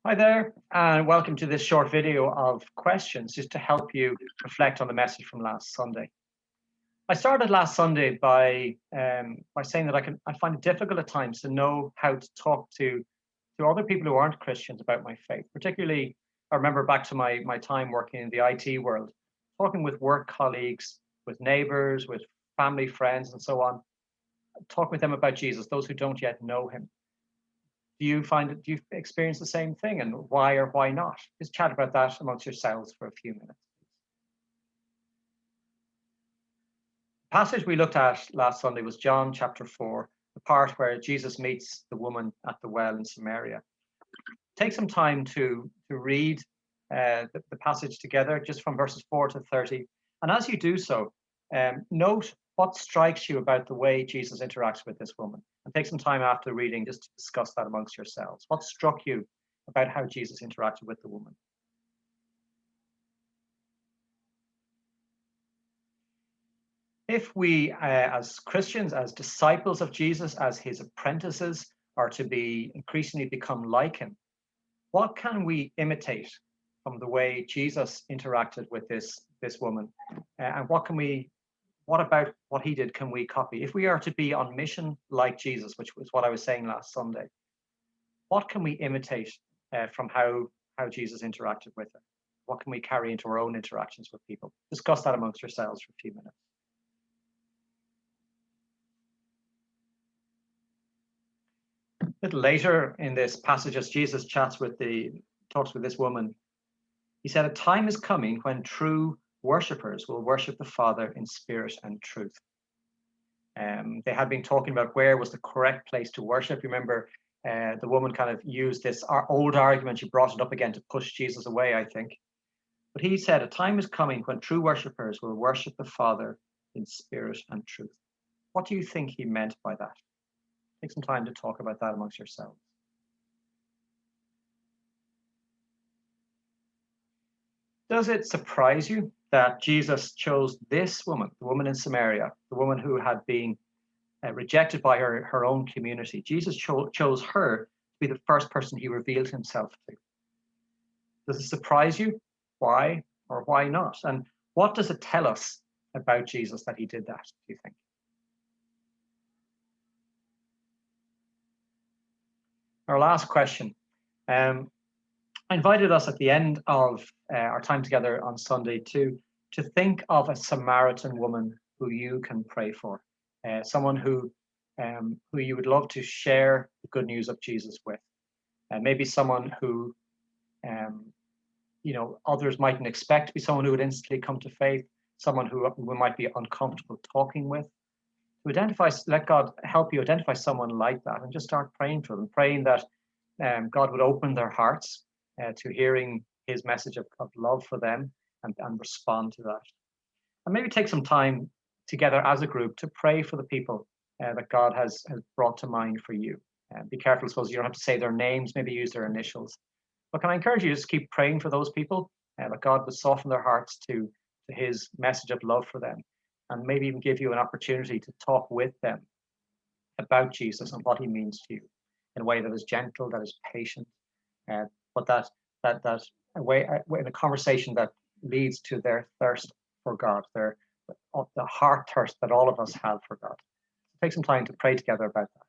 Hi there, and welcome to this short video of questions just to help you reflect on the message from last Sunday. I started last Sunday by saying that I find it difficult at times to know how to talk to other people who aren't Christians about my faith. Particularly, I remember back to my time working in the IT world, talking with work colleagues, with neighbors, with family, friends, and so on, talking with them about Jesus, those who don't yet know him. Do you experience the same thing, and why or why not? Just chat about that amongst yourselves for a few minutes. The passage we looked at last Sunday was John chapter 4, the part where Jesus meets the woman at the well in Samaria. Take some time to read the passage together, just from verses 4 to 30. And as you do so, note what strikes you about the way Jesus interacts with this woman. And take some time after the reading just to discuss that amongst yourselves. What struck you about how Jesus interacted with the woman? If we, as Christians, as disciples of Jesus, as his apprentices, are to be increasingly become like him, what can we imitate from the way Jesus interacted with this woman? And what about what he did can we copy? If we are to be on mission like Jesus, which was what I was saying last Sunday, what can we imitate from how Jesus interacted with her? What can we carry into our own interactions with people? Discuss that amongst yourselves for a few minutes. A little later in this passage, as Jesus talks with this woman, he said, "A time is coming when true worshippers will worship the Father in spirit and truth." They had been talking about where was the correct place to worship. Remember, the woman kind of used this old argument. She brought it up again to push Jesus away, I think. But he said, "A time is coming when true worshippers will worship the Father in spirit and truth." What do you think he meant by that? Take some time to talk about that amongst yourselves. Does it surprise you that Jesus chose this woman, the woman in Samaria, the woman who had been rejected by her own community? Jesus chose her to be the first person he revealed himself to. Does it surprise you? Why or why not? And what does it tell us about Jesus that he did that, do you think? Our last question. I invited us at the end of our time together on Sunday to think of a Samaritan woman who you can pray for, someone who you would love to share the good news of Jesus with, maybe someone who others mightn't expect to be someone who would instantly come to faith, someone who we might be uncomfortable talking with. Let God help you identify someone like that, and just start praying for them, praying that God would open their hearts to hearing his message of love for them and respond to that. And maybe take some time together as a group to pray for the people that God has brought to mind for you. Be careful, I suppose, you don't have to say their names, maybe use their initials. But can I encourage you to just keep praying for those people, that God would soften their hearts to his message of love for them, and maybe even give you an opportunity to talk with them about Jesus and what he means to you in a way that is gentle, that is patient, but that in a conversation that leads to their thirst for God, the heart thirst that all of us have for God. Take some time to pray together about that.